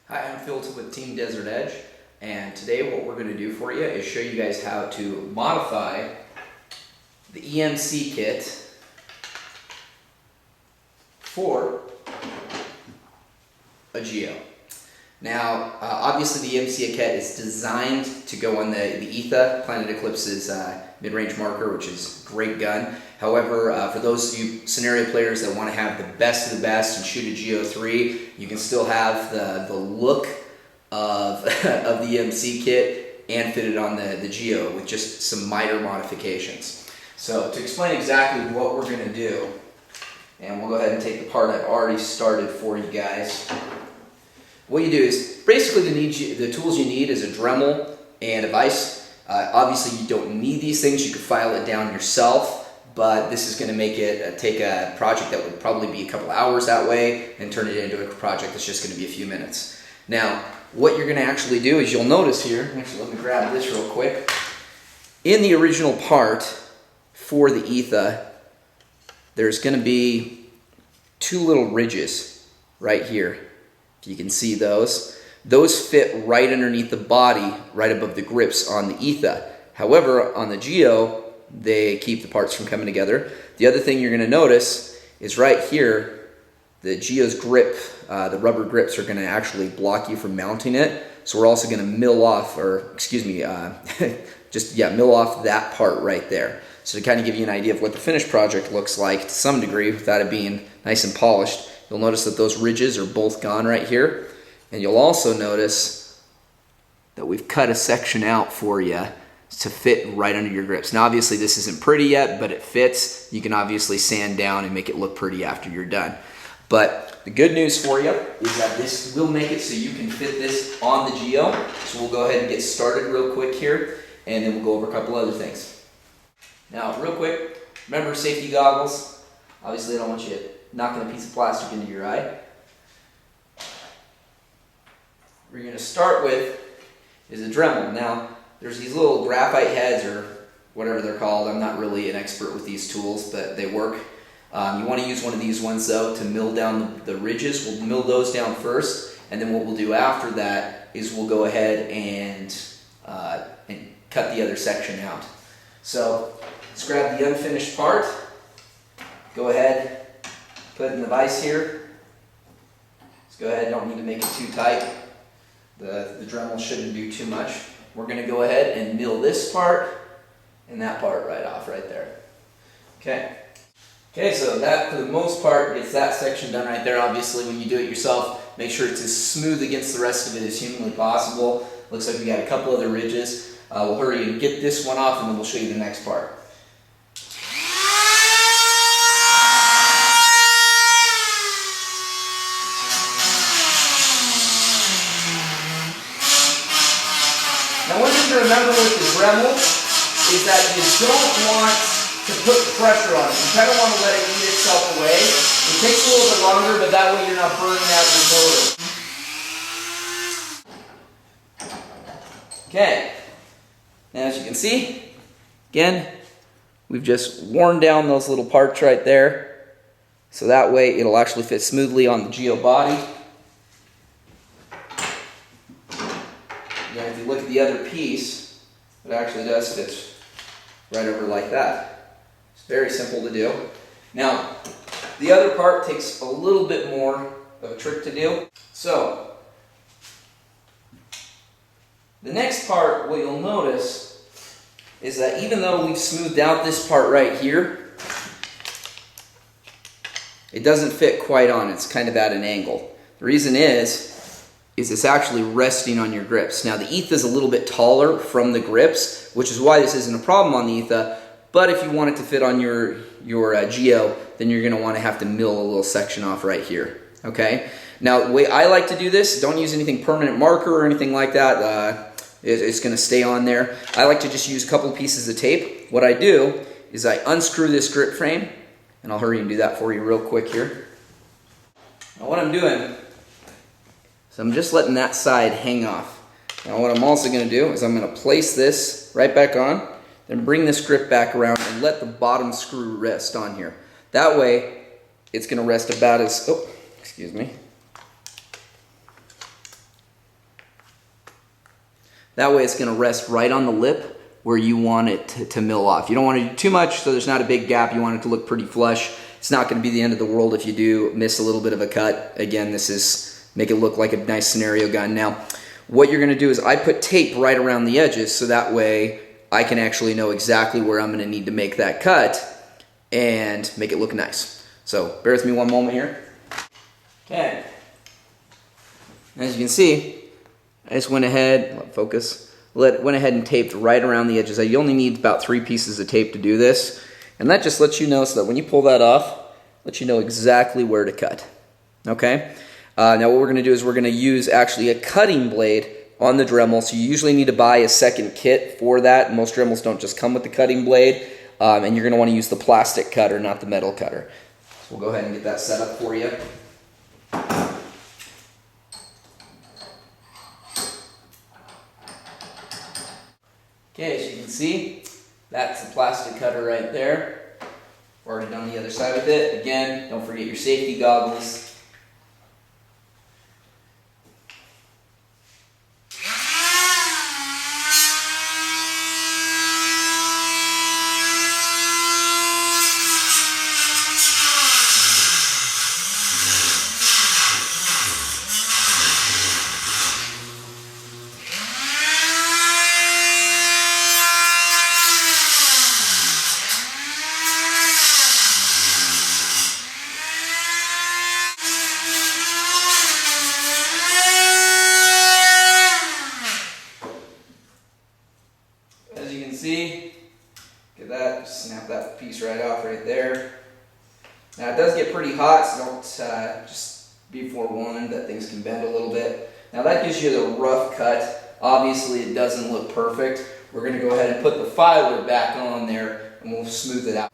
Hi, I'm Phil with Team Desert Edge, and today what we're going to do for you is show you guys how to modify the EMC kit for a Geo. Now, obviously the EMC kit is designed to go on the Etha, Planet Eclipse's mid-range marker, which is a great gun. However, for those of you scenario players that want to have the best of the best and shoot a Geo 3, you can still have the look of, of the EMC kit and fit it on the Geo with just some minor modifications. So to explain exactly what we're going to do, and we'll go ahead and take the part I've already started for you guys. What you do is basically the tools you need is a Dremel and a vise. Obviously you don't need these things, you can file it down yourself, but this is going to make it take a project that would probably be a couple hours that way and turn it into a project that's just going to be a few minutes. Now what you're going to actually do is you'll notice here, actually let me grab this real quick, in the original part for the Etha there's going to be two little ridges right here. You can see those. Those fit right underneath the body, right above the grips on the Etha. However, on the Geo, they keep the parts from coming together. The other thing you're going to notice is right here, the Geo's grip, the rubber grips are going to actually block you from mounting it. So we're also going to mill off, or excuse me, mill off that part right there. So to kind of give you an idea of what the finished project looks like to some degree, without it being nice and polished, you'll notice that those ridges are both gone right here. And you'll also notice that we've cut a section out for you to fit right under your grips. Now obviously this isn't pretty yet, but it fits. You can obviously sand down and make it look pretty after you're done. But the good news for you is that this will make it so you can fit this on the Geo. So we'll go ahead and get started real quick here, and then we'll go over a couple other things. Now real quick, remember safety goggles. Obviously I don't want you knocking a piece of plastic into your eye. What you're going to start with is a Dremel. Now, there's these little graphite heads, or whatever they're called. I'm not really an expert with these tools, but they work. You want to use one of these ones, though, to mill down the ridges. We'll mill those down first, and then what we'll do after that is we'll go ahead and cut the other section out. So, let's grab the unfinished part. Go ahead, put it in the vise here. Let's go ahead, don't need to make it too tight. The Dremel shouldn't do too much. We're going to go ahead and mill this part and that part right off right there. Okay, so that for the most part gets that section done right there. Obviously when you do it yourself, make sure it's as smooth against the rest of it as humanly possible. Looks like we got a couple other ridges. We'll hurry and get this one off and then we'll show you the next part. Now one thing to remember with the Dremel is that you don't want to put pressure on it. You kind of want to let it eat itself away. It takes a little bit longer, but that way you're not burning out your motor. Okay, now as you can see, again, we've just worn down those little parts right there. So that way it'll actually fit smoothly on the Geo body. If you look at the other piece, it actually does fit right over like that. It's very simple to do. Now, the other part takes a little bit more of a trick to do. So, the next part, what you'll notice is that even though we've smoothed out this part right here, it doesn't fit quite on. It's kind of at an angle. The reason is it's actually resting on your grips. Now the Etha is a little bit taller from the grips, which is why this isn't a problem on the Etha, but if you want it to fit on your Geo, then you're going to want to have to mill a little section off right here. Okay? Now the way I like to do this, don't use anything permanent marker or anything like that. It's going to stay on there. I like to just use a couple of pieces of tape. What I do is I unscrew this grip frame, and I'll hurry and do that for you real quick here. Now what I'm doing, so I'm just letting that side hang off. Now what I'm also going to do is I'm going to place this right back on, then bring this grip back around and let the bottom screw rest on here. That way it's going to rest about as, excuse me, That way it's going to rest right on the lip where you want it to mill off. You don't want to do too much so there's not a big gap. You want it to look pretty flush. It's not going to be the end of the world if you do miss a little bit of a cut. Again, this is make it look like a nice scenario gun. Now, what you're going to do is I put tape right around the edges so that way I can actually know exactly where I'm going to need to make that cut and make it look nice. So bear with me one moment here. Okay. As you can see, I just went ahead, went ahead and taped right around the edges. You only need about 3 pieces of tape to do this. And that just lets you know so that when you pull that off, lets you know exactly where to cut. Okay? Now what we're going to do is we're going to use actually a cutting blade on the Dremel. So you usually need to buy a second kit for that. Most Dremels don't just come with the cutting blade. And you're going to want to use the plastic cutter, not the metal cutter. So we'll go ahead and get that set up for you. Okay, as you can see, that's the plastic cutter right there. We've already done the other side with it. Again, don't forget your safety goggles. See, look at that, just snap that piece right off right there. Now it does get pretty hot, so don't just be forewarned that things can bend a little bit. Now that gives you the rough cut. Obviously it doesn't look perfect. We're going to go ahead and put the filer back on there and we'll smooth it out.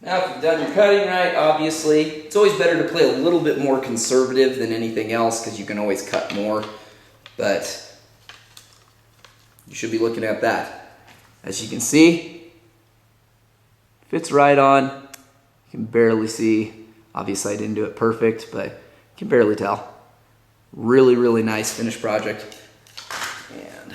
Now if you've done your cutting right, obviously, it's always better to play a little bit more conservative than anything else because you can always cut more, but you should be looking at that. As you can see, fits right on. You can barely see. Obviously I didn't do it perfect, but you can barely tell. Really, really nice finished project. And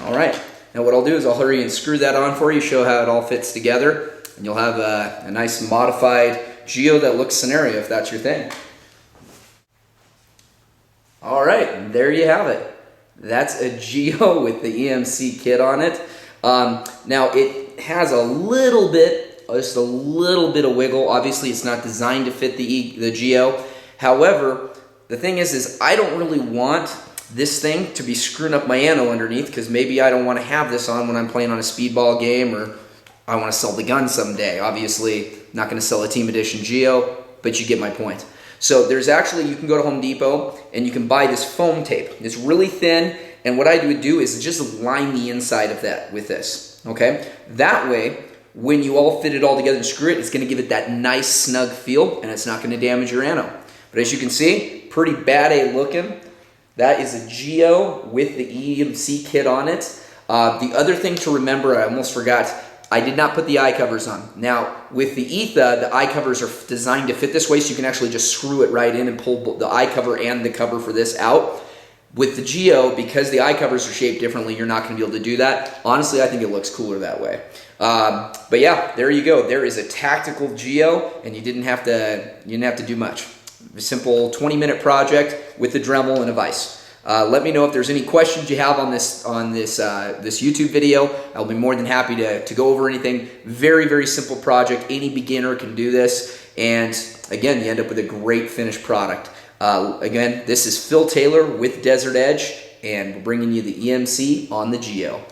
all right. Now what I'll do is I'll hurry and screw that on for you, show how it all fits together, and you'll have a nice modified Geo that looks scenario if that's your thing. All right, there you have it. That's a Geo with the EMC kit on it. Now it has a little bit, just a little bit of wiggle. Obviously it's not designed to fit the Geo. However, the thing is I don't really want this thing to be screwing up my ammo underneath because maybe I don't want to have this on when I'm playing on a speedball game or I want to sell the gun someday. Obviously, not going to sell a Team Edition Geo, but you get my point. So there's actually, you can go to Home Depot and you can buy this foam tape. It's really thin, and what I would do is just line the inside of that with this, okay? That way, when you all fit it all together and screw it, it's going to give it that nice snug feel and it's not going to damage your ammo. But as you can see, pretty bad A looking. That is a Geo with the EMC kit on it. The other thing to remember, I almost forgot, I did not put the eye covers on. Now, with the Etha, the eye covers are designed to fit this way, so you can actually just screw it right in and pull the eye cover and the cover for this out. With the Geo, because the eye covers are shaped differently, you're not going to be able to do that. Honestly, I think it looks cooler that way. But yeah, there you go. There is a tactical Geo, and you didn't have to do much. A simple 20-minute project with the Dremel and a vise. Let me know if there's any questions you have on this YouTube video. I'll be more than happy to go over anything. Very, very simple project. Any beginner can do this. And again, you end up with a great finished product. Again, this is Phil Taylor with Desert Edge, and we're bringing you the EMC on the Geo.